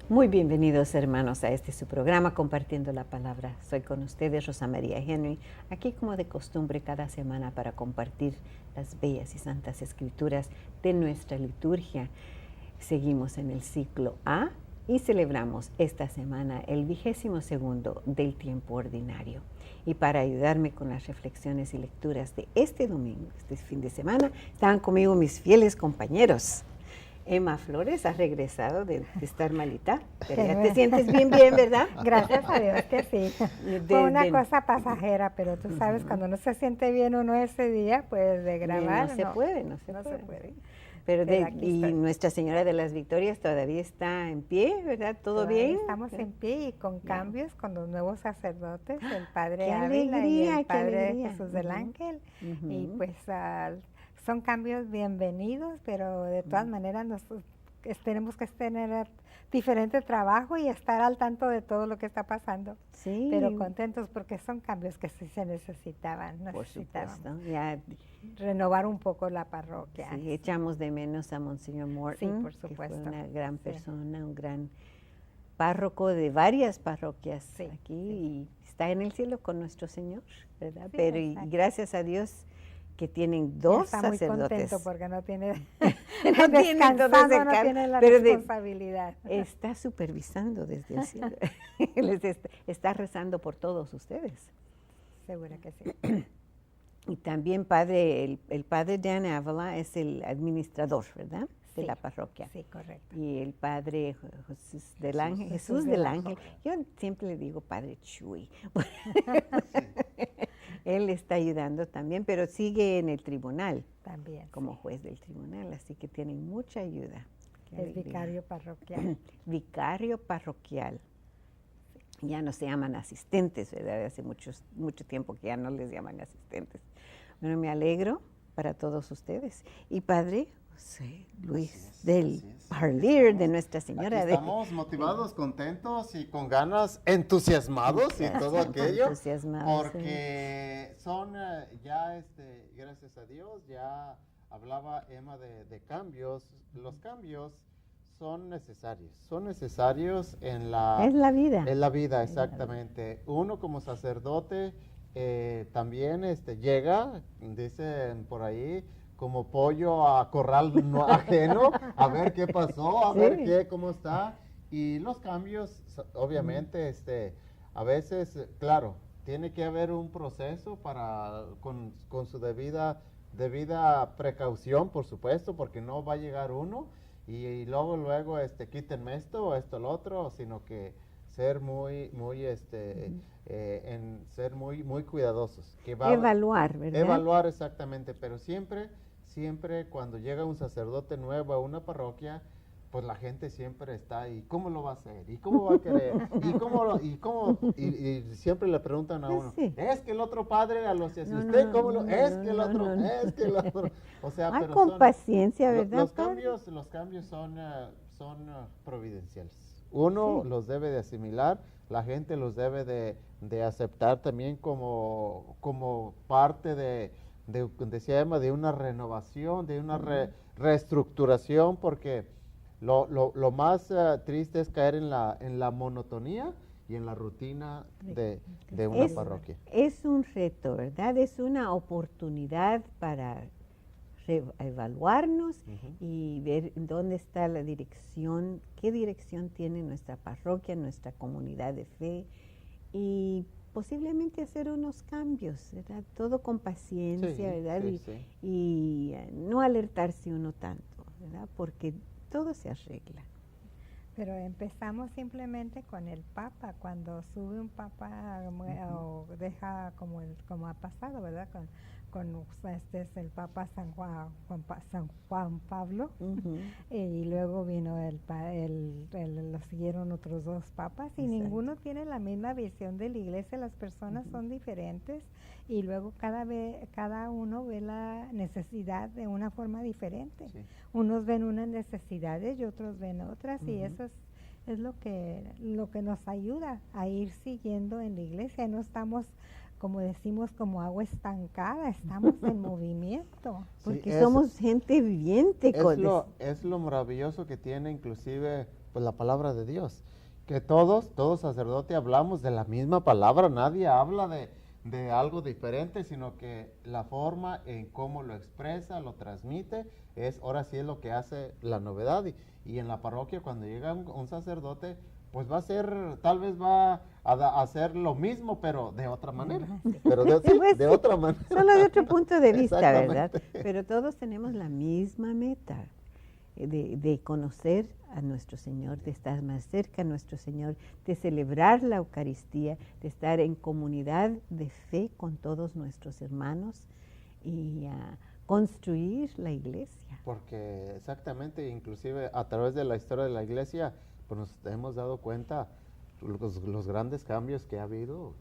Muy bienvenidos, hermanos, a este su programa Compartiendo la Palabra. Soy con ustedes Rosa María Henry, aquí como de costumbre cada semana para compartir las bellas y santas escrituras de nuestra liturgia. Seguimos en el ciclo A y celebramos esta semana el 22º del tiempo ordinario. Y para ayudarme con las reflexiones y lecturas de este domingo, este fin de semana, están conmigo mis fieles compañeros. Emma Flores ha regresado de estar malita, pero ya te sientes bien, ¿verdad? Gracias a Dios que sí. Fue una cosa pasajera, pero tú sabes, cuando no se siente bien uno ese día, pues de grabar no se puede. Pero y Nuestra Señora de las Victorias todavía está en pie, ¿verdad? ¿Todo bien? Estamos en pie y con cambios, con los nuevos sacerdotes, el Padre ¡Qué Ávila alegría, y el qué Padre alegría! Jesús del Ángel. Y pues son cambios bienvenidos, pero de todas maneras tenemos que tener diferente trabajo y estar al tanto de todo lo que está pasando. Sí. Pero contentos porque son cambios que sí se necesitaban. Por supuesto. Ya, renovar un poco la parroquia. Sí, echamos de menos a Monseñor Morton, sí, por supuesto, que fue una gran persona, un gran párroco de varias parroquias aquí y está en el cielo con nuestro Señor, ¿verdad? Sí, pero y gracias a Dios que tienen dos sacerdotes. Está muy contento porque no tiene no tiene la responsabilidad. Está supervisando desde el cielo. Está rezando por todos ustedes. Segura que sí. Y también el padre Dan Avila es el administrador, ¿verdad? De la parroquia. Sí, correcto. Y el padre Jesús del Ángel. Yo siempre le digo padre Chuy. Él está ayudando también, pero sigue en el tribunal. También. Como juez del tribunal, así que tienen mucha ayuda. Es vicario parroquial. Vicario parroquial. Ya no se llaman asistentes, ¿verdad? Hace mucho tiempo que ya no les llaman asistentes. Bueno, me alegro para todos ustedes. Y padre José Luis del Parlier de Nuestra Señora. Estamos motivados, contentos y con ganas, entusiasmados y todo aquello. Porque son ya, gracias a Dios, ya hablaba Emma de cambios. Los cambios son necesarios en la... Es la vida. Es la vida, exactamente. Uno como sacerdote también llega, dicen por ahí, como pollo a corral no ajeno, a ver qué pasó, a ver cómo está. Y los cambios, obviamente, a veces, claro, tiene que haber un proceso con su debida precaución, por supuesto, porque no va a llegar uno y luego, quítenme esto, lo otro, sino que ser muy cuidadosos. Evaluar, ¿verdad? Evaluar exactamente, pero siempre cuando llega un sacerdote nuevo a una parroquia, pues la gente siempre está ahí, ¿cómo lo va a hacer? ¿Y cómo va a querer? Y siempre le preguntan a uno, es que el otro padre a los ¿usted cómo lo? Es que el otro. O sea, pero con paciencia, ¿verdad? Los cambios son providenciales. Uno los debe de asimilar, la gente los debe de aceptar también como parte de una renovación, de una reestructuración, porque lo más triste es caer en la monotonía y en la rutina de una parroquia. Es un reto, ¿verdad? Es una oportunidad para evaluarnos y ver dónde está la dirección, qué dirección tiene nuestra parroquia, nuestra comunidad de fe, y posiblemente hacer unos cambios, ¿verdad? Todo con paciencia, ¿verdad? Y no alertarse uno tanto, ¿verdad? Porque todo se arregla. Pero empezamos simplemente con el Papa, cuando sube un Papa o deja como ha pasado, ¿verdad? Este es el Papa San Juan Pablo, y luego vino lo siguieron otros dos papas, y ninguno tiene la misma visión de la iglesia. Las personas son diferentes, y luego cada uno ve la necesidad de una forma diferente. Unos ven unas necesidades y otros ven otras, y eso es lo que nos ayuda a ir siguiendo en la iglesia. No estamos, como decimos, como agua estancada, estamos en movimiento. Porque somos gente viviente. Es lo maravilloso que tiene inclusive pues la palabra de Dios. Que todos sacerdotes hablamos de la misma palabra, nadie habla de algo diferente, sino que la forma en cómo lo expresa, lo transmite, ahora sí es lo que hace la novedad. Y en la parroquia, cuando llega un sacerdote, pues va a ser, tal vez va a hacer lo mismo, pero de otra manera. Pero de otra manera. Solo de otro punto de vista, ¿verdad? Pero todos tenemos la misma meta. De conocer a nuestro Señor, de estar más cerca a nuestro Señor, de celebrar la Eucaristía, de estar en comunidad de fe con todos nuestros hermanos y construir la iglesia. Porque exactamente, inclusive a través de la historia de la iglesia, pues nos hemos dado cuenta los grandes cambios que ha habido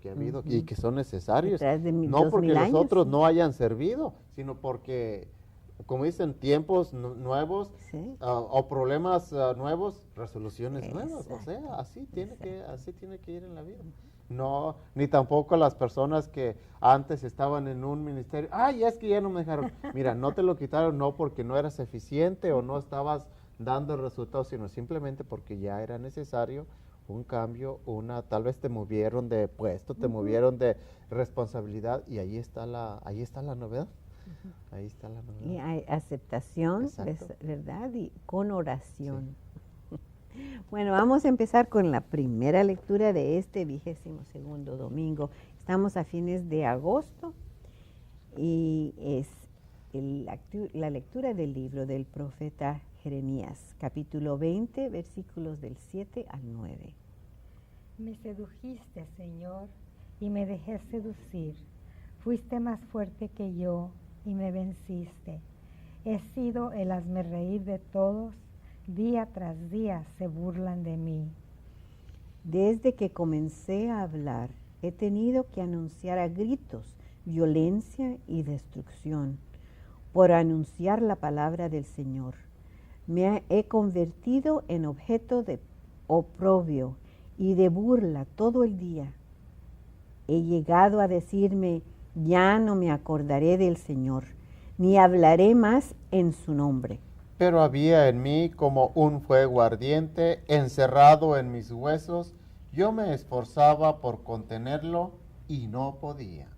y que son necesarios. No porque los otros no hayan servido, sino porque, como dicen, tiempos nuevos, sí, o problemas nuevos, resoluciones nuevas. O sea, así tiene que ir en la vida. No, ni tampoco las personas que antes estaban en un ministerio, ay, es que ya no me dejaron. Mira, no te lo quitaron no porque no eras eficiente o no estabas dando resultados, sino simplemente porque ya era necesario un cambio, tal vez te movieron de puesto, te movieron de responsabilidad, y ahí está la novedad. Ahí está la novedad. Y hay aceptación, ¿verdad? Y con oración. Sí. Bueno, vamos a empezar con la primera lectura de este 22º domingo. Estamos a fines de agosto y es la lectura del libro del profeta Jeremías, capítulo 20, versículos del 7 al 9. Me sedujiste, Señor, y me dejé seducir. Fuiste más fuerte que yo y me venciste. He sido el hazmerreír de todos, día tras día se burlan de mí. Desde que comencé a hablar, he tenido que anunciar a gritos violencia y destrucción por anunciar la palabra del Señor. Me he convertido en objeto de oprobio y de burla todo el día. He llegado a decirme, ya no me acordaré del Señor, ni hablaré más en su nombre. Pero había en mí como un fuego ardiente, encerrado en mis huesos. Yo me esforzaba por contenerlo y no podía.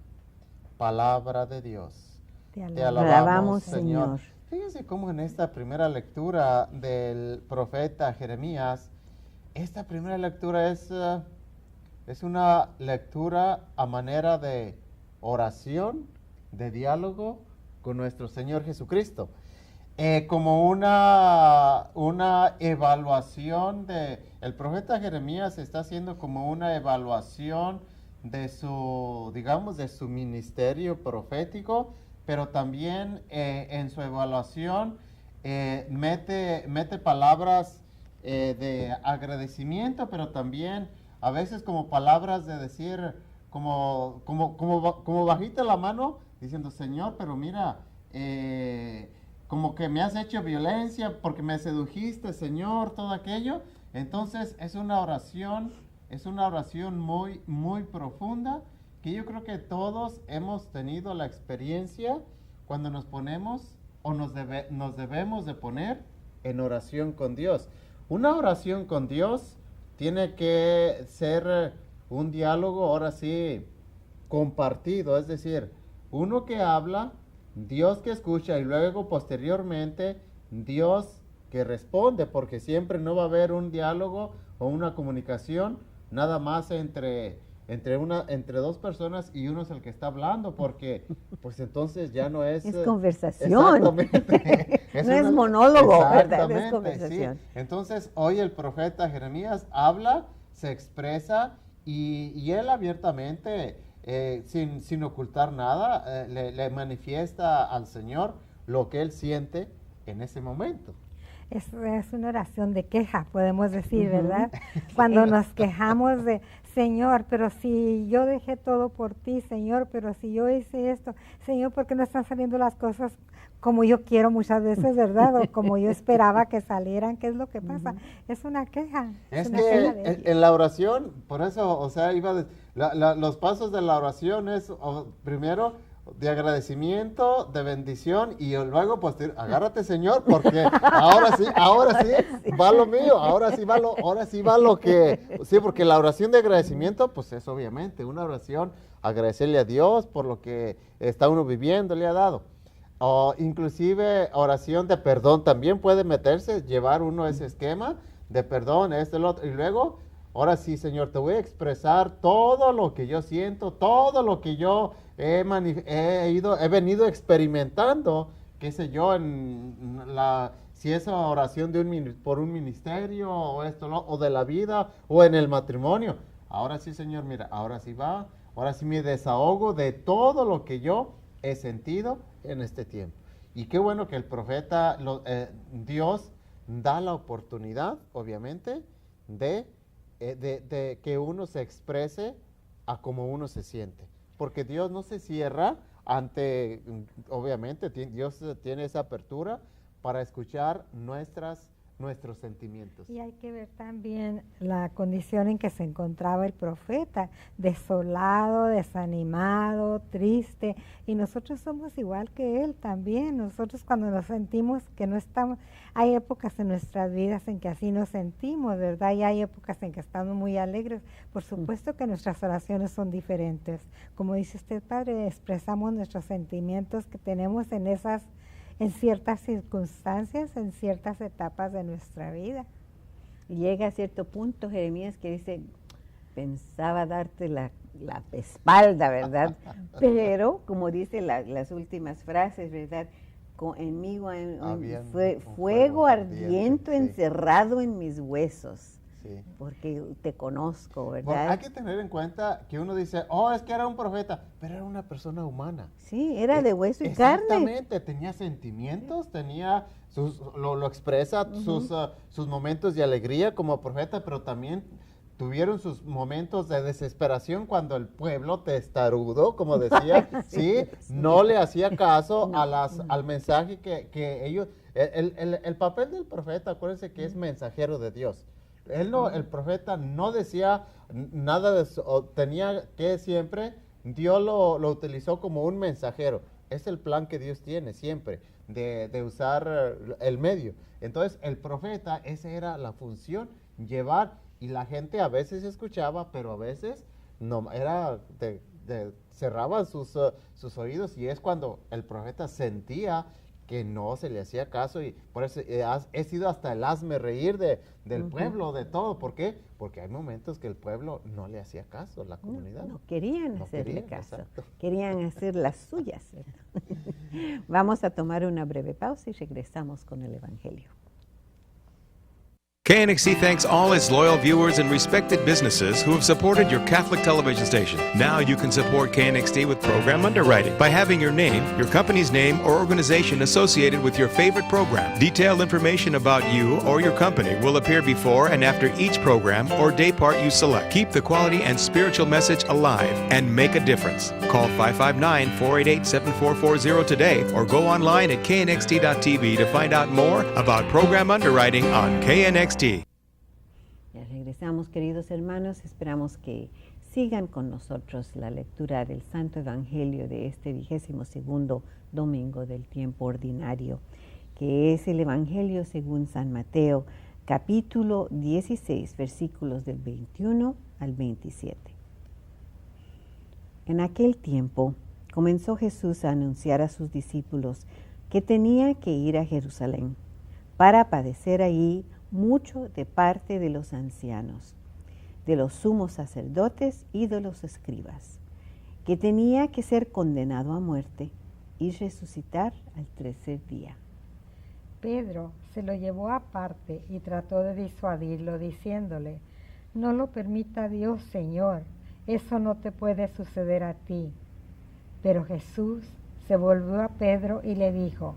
Palabra de Dios. Te alabamos, Señor. Fíjense cómo en esta primera lectura del profeta Jeremías, esta primera lectura es una lectura a manera de oración, de diálogo con nuestro Señor Jesucristo. Como una evaluación el profeta Jeremías está haciendo como una evaluación de su ministerio profético, pero también en su evaluación mete palabras de agradecimiento, pero también a veces como palabras de decir, como bajita la mano, diciendo, Señor, pero mira, como que me has hecho violencia porque me sedujiste, Señor, todo aquello. Entonces es una oración muy, muy profunda, que yo creo que todos hemos tenido la experiencia cuando nos ponemos o nos debemos de poner en oración con Dios. Una oración con Dios tiene que ser un diálogo, ahora sí, compartido, es decir, uno que habla, Dios que escucha y luego posteriormente Dios que responde, porque siempre no va a haber un diálogo o una comunicación nada más entre dos personas y uno es el que está hablando, porque pues entonces ya no es... Es conversación. Exactamente. No es monólogo, ¿verdad? Es conversación. Sí. Entonces hoy el profeta Jeremías habla, se expresa y él abiertamente, sin ocultar nada, le manifiesta al Señor lo que él siente en ese momento. Es una oración de queja, podemos decir, ¿verdad? Cuando nos quejamos de, Señor, pero si yo dejé todo por ti, Señor, pero si yo hice esto, Señor, ¿por qué no están saliendo las cosas como yo quiero muchas veces, verdad? O como yo esperaba que salieran, ¿qué es lo que pasa? Es una queja. Es que en la oración, por eso, o sea, los pasos de la oración es, primero, de agradecimiento, de bendición, y luego pues agárrate, Señor, porque ahora sí va lo mío, ahora sí va lo que, sí, porque la oración de agradecimiento pues es obviamente una oración, agradecerle a Dios por lo que está uno viviendo, le ha dado. O inclusive oración de perdón también puede meterse, llevar uno ese esquema de perdón, el otro, y luego, ahora sí, Señor, te voy a expresar todo lo que yo siento, todo lo que yo he venido experimentando, qué sé yo, si es oración por un ministerio, o o de la vida, o en el matrimonio. Ahora sí, Señor, mira, ahora sí me desahogo de todo lo que yo he sentido en este tiempo. Y qué bueno que el profeta, Dios da la oportunidad, obviamente, de que uno se exprese a cómo uno se siente. Porque Dios no se cierra ante, obviamente, Dios tiene esa apertura para escuchar nuestros sentimientos. Y hay que ver también la condición en que se encontraba el profeta, desolado, desanimado, triste, y nosotros somos igual que él también. Nosotros cuando nos sentimos que no estamos, hay épocas en nuestras vidas en que así nos sentimos, ¿verdad? Y hay épocas en que estamos muy alegres. Por supuesto que nuestras oraciones son diferentes. Como dice usted, Padre, expresamos nuestros sentimientos que tenemos en ciertas circunstancias, en ciertas etapas de nuestra vida. Llega a cierto punto, Jeremías, que dice, pensaba darte la espalda, ¿verdad? Pero, como dice las últimas frases, ¿verdad? Conmigo fue fuego ardiente encerrado en mis huesos. Sí. Porque te conozco, ¿verdad? Bueno, hay que tener en cuenta que uno dice, es que era un profeta, pero era una persona humana. Sí, era de hueso y carne. Exactamente, tenía sentimientos, lo expresa, sus momentos de alegría como profeta, pero también tuvieron sus momentos de desesperación cuando el pueblo testarudo, como decía, sí, no le hacía caso al mensaje que ellos... El papel del profeta, acuérdense que es mensajero de Dios. El profeta no decía nada de eso, tenía que siempre, Dios lo utilizó como un mensajero. Es el plan que Dios tiene siempre, de usar el medio. Entonces, el profeta, esa era la función, llevar, y la gente a veces escuchaba, pero a veces no, cerraban sus oídos, y es cuando el profeta sentía que no se le hacía caso, y por eso he sido hasta el hazme reír del pueblo, de todo. ¿Por qué? Porque hay momentos que el pueblo no le hacía caso, la comunidad. No querían hacerle caso, exacto. Querían hacer las suyas. Vamos a tomar una breve pausa y regresamos con el Evangelio. KNXT thanks all its loyal viewers and respected businesses who have supported your Catholic television station. Now you can support KNXT with program underwriting by having your name, your company's name, or organization associated with your favorite program. Detailed information about you or your company will appear before and after each program or day part you select. Keep the quality and spiritual message alive and make a difference. Call 559-488-7440 today or go online at knxt.tv to find out more about program underwriting on KNXT. Ya regresamos, queridos hermanos. Esperamos que sigan con nosotros la lectura del Santo Evangelio de este 22º domingo del tiempo ordinario, que es el Evangelio según San Mateo, capítulo 16, versículos del 21 al 27. En aquel tiempo comenzó Jesús a anunciar a sus discípulos que tenía que ir a Jerusalén para padecer allí mucho de parte de los ancianos, de los sumos sacerdotes y de los escribas, que tenía que ser condenado a muerte y resucitar al tercer día. Pedro se lo llevó aparte y trató de disuadirlo, diciéndole, no lo permita Dios, Señor, eso no te puede suceder a ti. Pero Jesús se volvió a Pedro y le dijo,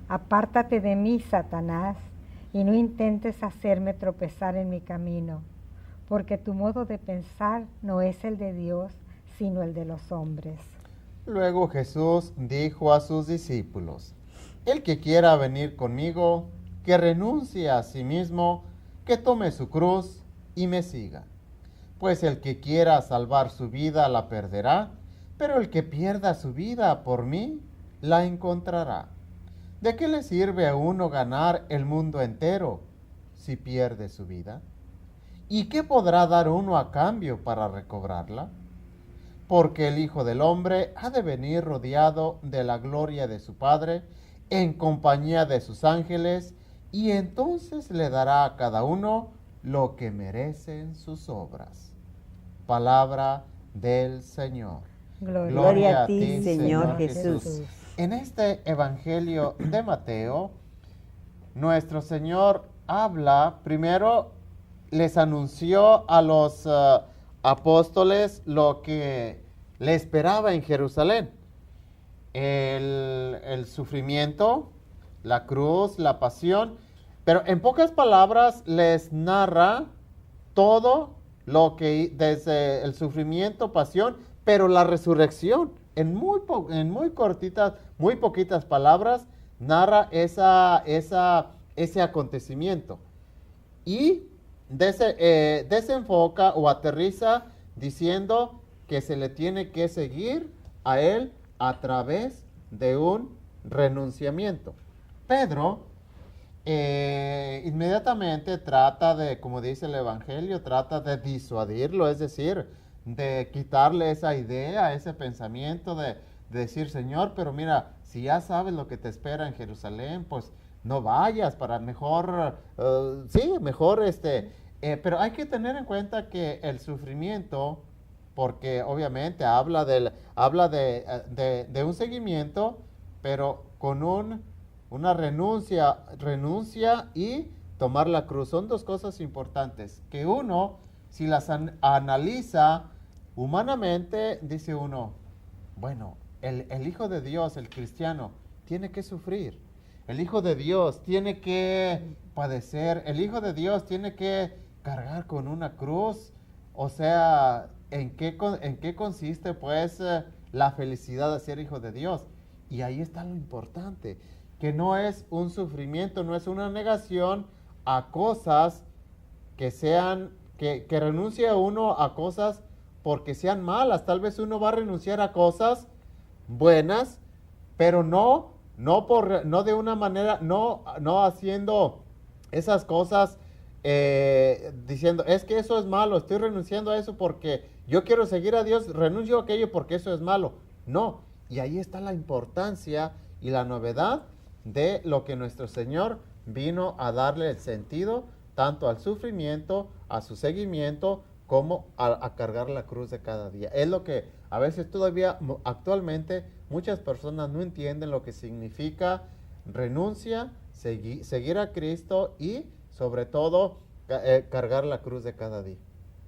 apártate de mí, Satanás, y no intentes hacerme tropezar en mi camino, porque tu modo de pensar no es el de Dios, sino el de los hombres. Luego Jesús dijo a sus discípulos, el que quiera venir conmigo, que renuncie a sí mismo, que tome su cruz y me siga. Pues el que quiera salvar su vida la perderá, pero el que pierda su vida por mí, la encontrará. ¿De qué le sirve a uno ganar el mundo entero si pierde su vida? ¿Y qué podrá dar uno a cambio para recobrarla? Porque el Hijo del Hombre ha de venir rodeado de la gloria de su Padre, en compañía de sus ángeles, y entonces le dará a cada uno lo que merecen sus obras. Palabra del Señor. Gloria a ti, Señor Jesús. En este Evangelio de Mateo, nuestro Señor habla, primero les anunció a los apóstoles lo que le esperaba en Jerusalén. El sufrimiento, la cruz, la pasión, pero en pocas palabras les narra todo lo que desde el sufrimiento, pasión, pero la resurrección, en muy poquitas palabras, narra ese acontecimiento. Y desenfoca o aterriza diciendo que se le tiene que seguir a él a través de un renunciamiento. Pedro inmediatamente trata de, como dice el Evangelio, trata de disuadirlo, es decir, de quitarle esa idea, ese pensamiento de decir, Señor, pero mira, si ya sabes lo que te espera en Jerusalén, pues no vayas, para mejor, pero hay que tener en cuenta que el sufrimiento, porque obviamente habla de un seguimiento, pero con una renuncia y tomar la cruz. Son dos cosas importantes, que uno, si las analiza humanamente, dice uno, bueno, el Hijo de Dios, el cristiano, tiene que sufrir. El Hijo de Dios tiene que padecer. El Hijo de Dios tiene que cargar con una cruz. O sea, ¿en qué consiste pues la felicidad de ser hijo de Dios? Y ahí está lo importante, que no es un sufrimiento, no es una negación a cosas que renuncie a uno a cosas porque sean malas. Tal vez uno va a renunciar a cosas buenas, pero no de una manera, no haciendo esas cosas diciendo, es que eso es malo, estoy renunciando a eso porque yo quiero seguir a Dios, renuncio a aquello porque eso es malo. No, y ahí está la importancia y la novedad de lo que nuestro Señor vino a darle el sentido tanto al sufrimiento, a su seguimiento, como a cargar la cruz de cada día. Es lo que a veces todavía actualmente muchas personas no entienden lo que significa renuncia, seguir a Cristo y sobre todo cargar la cruz de cada día.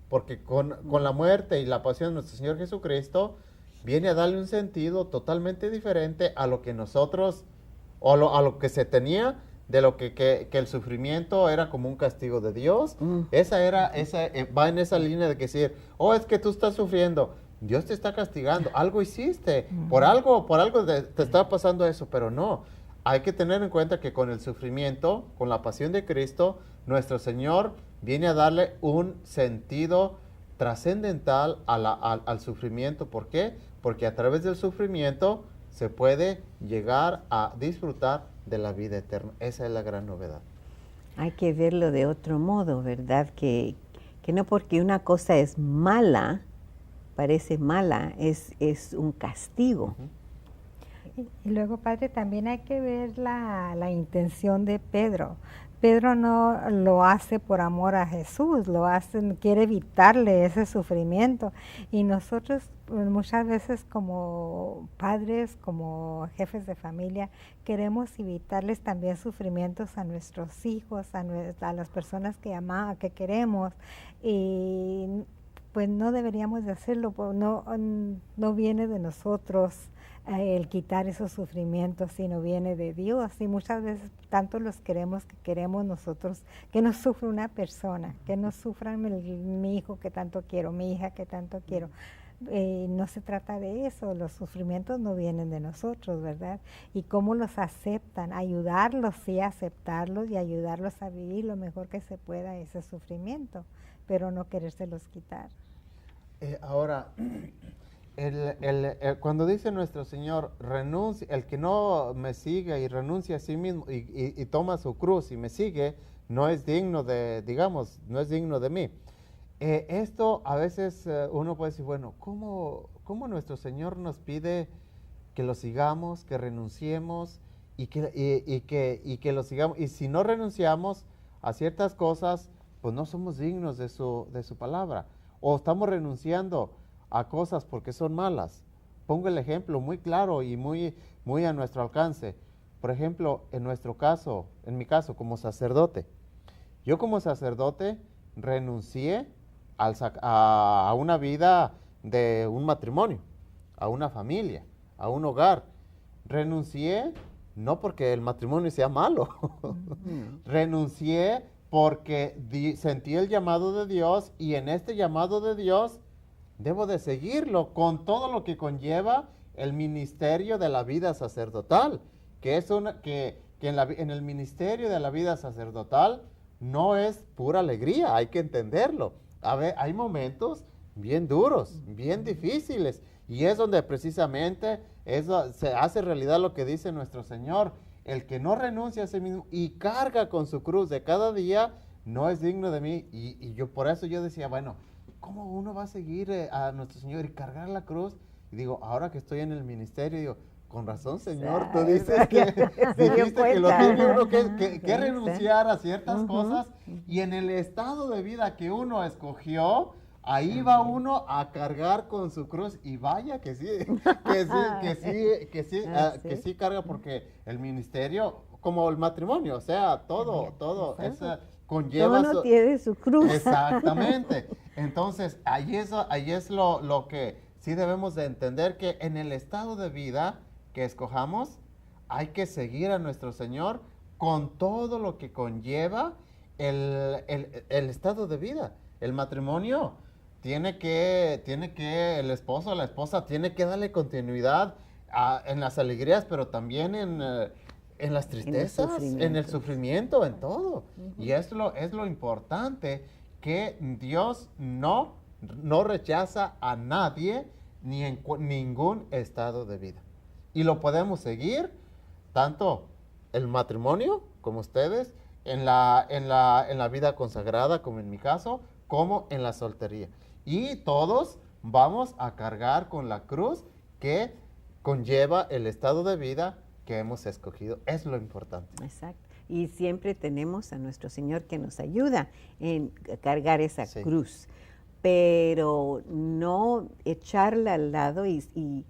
Porque con la muerte y la pasión de nuestro Señor Jesucristo viene a darle un sentido totalmente diferente a lo que nosotros, o a lo que se tenía de lo que el sufrimiento era como un castigo de Dios. Va en esa línea de decir, es que tú estás sufriendo, Dios te está castigando, algo hiciste, por algo te está pasando eso, pero no. Hay que tener en cuenta que con el sufrimiento, con la pasión de Cristo, nuestro Señor viene a darle un sentido trascendental al sufrimiento. ¿Por qué? Porque a través del sufrimiento se puede llegar a disfrutar de la vida eterna. Esa es la gran novedad. Hay que verlo de otro modo, ¿verdad? Que no porque una cosa es mala, parece mala, es un castigo. Uh-huh. Y luego, Padre, también hay que ver la intención de Pedro. Pedro no lo hace por amor a Jesús, quiere evitarle ese sufrimiento. Y nosotros muchas veces como padres, como jefes de familia, queremos evitarles también sufrimientos a nuestros hijos, a las personas que queremos. Y pues no deberíamos de hacerlo, pues no viene de nosotros el quitar esos sufrimientos, sino viene de Dios. Y muchas veces tanto los queremos que queremos nosotros que no sufra una persona, que no sufra mi hijo que tanto quiero, mi hija que tanto quiero. No se trata de eso, los sufrimientos no vienen de nosotros, ¿verdad? Y cómo los aceptan, ayudarlos, sí, aceptarlos y ayudarlos a vivir lo mejor que se pueda ese sufrimiento, pero no querérselos quitar. Ahora, Cuando dice nuestro Señor, renuncia, el que no me sigue y renuncia a sí mismo y toma su cruz y me sigue, no es digno digamos, no es digno de mí. Esto a veces uno puede decir, bueno, ¿cómo nuestro Señor nos pide que lo sigamos, que renunciemos y que lo sigamos? Y si no renunciamos a ciertas cosas, pues no somos dignos de su palabra. O estamos renunciando a cosas porque son malas. Pongo el ejemplo muy claro y muy a nuestro alcance. Por ejemplo, en mi caso, como sacerdote. Yo como sacerdote renuncié a una vida de un matrimonio, a una familia, a un hogar. Renuncié no porque el matrimonio sea malo. Renuncié porque sentí el llamado de Dios y en este llamado de Dios debo de seguirlo con todo lo que conlleva el ministerio de la vida sacerdotal, que es que en el ministerio de la vida sacerdotal no es pura alegría, hay que entenderlo. A ver, hay momentos bien duros, bien difíciles, y es donde precisamente se hace realidad lo que dice nuestro Señor. El que no renuncia a sí mismo y carga con su cruz de cada día, no es digno de mí. Y por eso yo decía, bueno, ¿cómo uno va a seguir a nuestro Señor y cargar la cruz? Y digo, ahora que estoy en el ministerio, digo, con razón, Señor, tú dices que lo tiene uno que renunciar a ciertas cosas, y en el estado de vida que uno escogió, ahí va uno a cargar con su cruz, y vaya que sí, que sí carga, porque el ministerio, como el matrimonio, o sea, todo conlleva. Todo tiene su cruz. Exactamente. Entonces, ahí es lo que sí debemos de entender, que en el estado de vida que escojamos, hay que seguir a nuestro Señor con todo lo que conlleva el estado de vida. El matrimonio tiene que el esposo o la esposa tiene que darle continuidad en las alegrías, pero también en las tristezas, en el sufrimiento, en todo. Y es lo importante, que Dios no rechaza a nadie ni en ningún estado de vida. Y lo podemos seguir, tanto el matrimonio, como ustedes, en la vida consagrada, como en mi caso, como en la soltería. Y todos vamos a cargar con la cruz que conlleva el estado de vida que hemos escogido. Es lo importante. Exacto. Y siempre tenemos a nuestro Señor que nos ayuda en cargar esa cruz, pero no echarla al lado y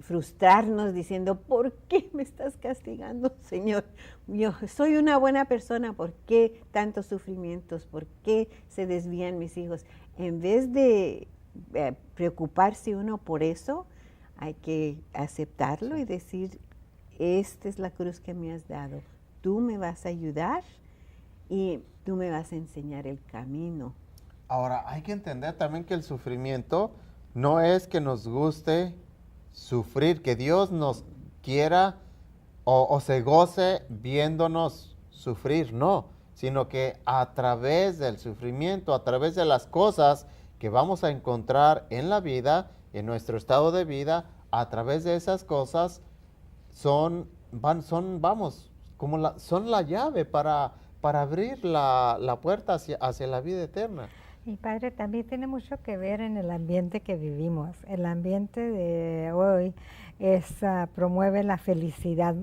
frustrarnos diciendo, ¿por qué me estás castigando, Señor? Yo soy una buena persona, ¿por qué tantos sufrimientos? ¿Por qué se desvían mis hijos? En vez de preocuparse uno por eso, hay que aceptarlo y decir, esta es la cruz que me has dado. Tú me vas a ayudar y tú me vas a enseñar el camino. Ahora, hay que entender también que el sufrimiento no es que nos guste sufrir, que Dios nos quiera o se goce viéndonos sufrir, no, sino que a través del sufrimiento, a través de las cosas que vamos a encontrar en la vida, en nuestro estado de vida, a través de esas cosas son la llave para abrir la puerta hacia la vida eterna. Y Padre, también tiene mucho que ver en el ambiente que vivimos. El ambiente de hoy promueve la felicidad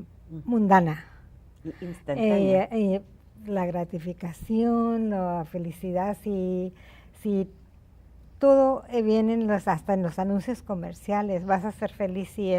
mundana. Instantánea. La gratificación, la felicidad, si todo viene hasta en los anuncios comerciales, vas a ser feliz si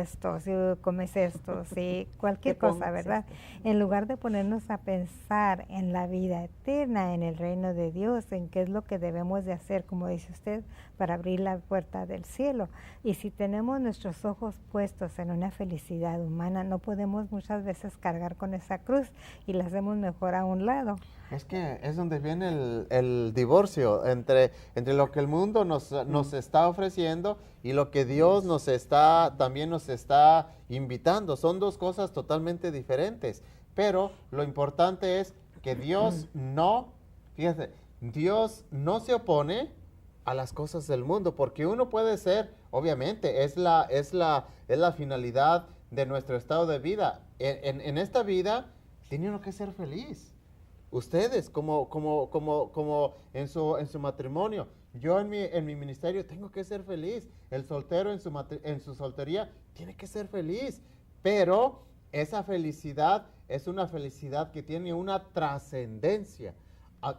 comes esto, si cualquier cosa, ¿verdad? En lugar de ponernos a pensar en la vida eterna, en el reino de Dios, en qué es lo que debemos de hacer, como dice usted, para abrir la puerta del cielo. Y si tenemos nuestros ojos puestos en una felicidad humana, no podemos muchas veces cargar con esa cruz y la hacemos mejor a un lado. Es que es donde viene el divorcio entre lo que el mundo nos está ofreciendo y lo que Dios también nos está invitando. Son dos cosas totalmente diferentes. Pero lo importante es que Dios no se opone a las cosas del mundo, porque uno puede ser obviamente, es la finalidad de nuestro estado de vida. En esta vida, tiene uno que ser feliz. Ustedes, como en su matrimonio. Yo en mi ministerio tengo que ser feliz. El soltero en su soltería tiene que ser feliz. Pero esa felicidad es una felicidad que tiene una trascendencia.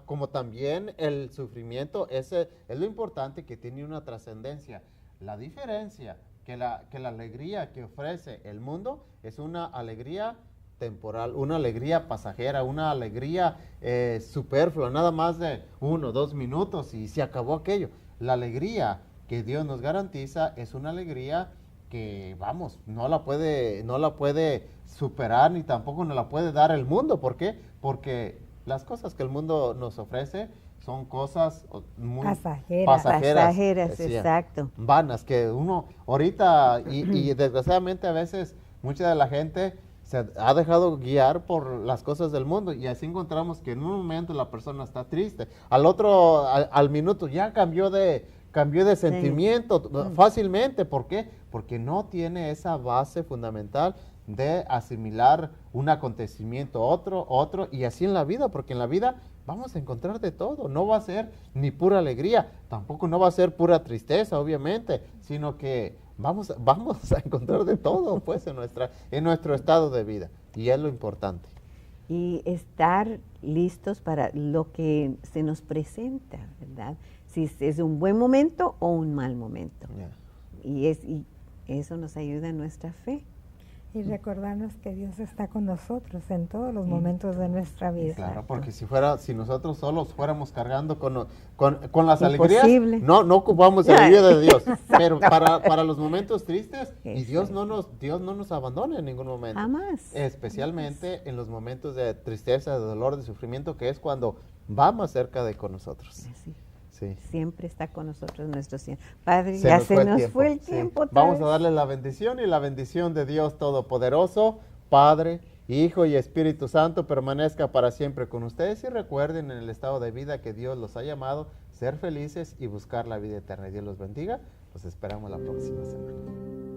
Como también el sufrimiento, es lo importante, que tiene una trascendencia. La diferencia que la alegría que ofrece el mundo es una alegría temporal, una alegría pasajera, una alegría superflua, nada más de 1 o 2 minutos y se acabó aquello. La alegría que Dios nos garantiza es una alegría que, vamos, no la puede superar, ni tampoco nos la puede dar el mundo. ¿Por qué? Porque las cosas que el mundo nos ofrece son cosas muy pasajeras, decía, exacto. vanas, que uno ahorita, y desgraciadamente a veces mucha de la gente se ha dejado guiar por las cosas del mundo, y así encontramos que en un momento la persona está triste, al minuto ya cambió de sentimiento fácilmente. ¿Por qué? Porque no tiene esa base fundamental de asimilar un acontecimiento otro, y así en la vida, porque en la vida vamos a encontrar de todo. No va a ser ni pura alegría, tampoco no va a ser pura tristeza, obviamente, sino que vamos a encontrar de todo, pues, en nuestro estado de vida, y es lo importante. Y estar listos para lo que se nos presenta, ¿verdad? Si es un buen momento o un mal momento. Yeah. Y eso nos ayuda en nuestra fe. Y recordarnos que Dios está con nosotros en todos los momentos de nuestra vida. Claro, porque si nosotros solos fuéramos cargando con las Imposible. alegrías, no ocupamos la ayuda de Dios. Pero para los momentos tristes, y Dios no nos abandona en ningún momento. Jamás. Especialmente en los momentos de tristeza, de dolor, de sufrimiento, que es cuando va más cerca de con nosotros. Así. Sí. Siempre está con nosotros nuestro Señor. Padre, ya se nos fue el tiempo. Vamos a darle la bendición, y la bendición de Dios Todopoderoso, Padre, Hijo y Espíritu Santo, permanezca para siempre con ustedes, y recuerden en el estado de vida que Dios los ha llamado, ser felices y buscar la vida eterna. Y Dios los bendiga. Los esperamos la próxima semana.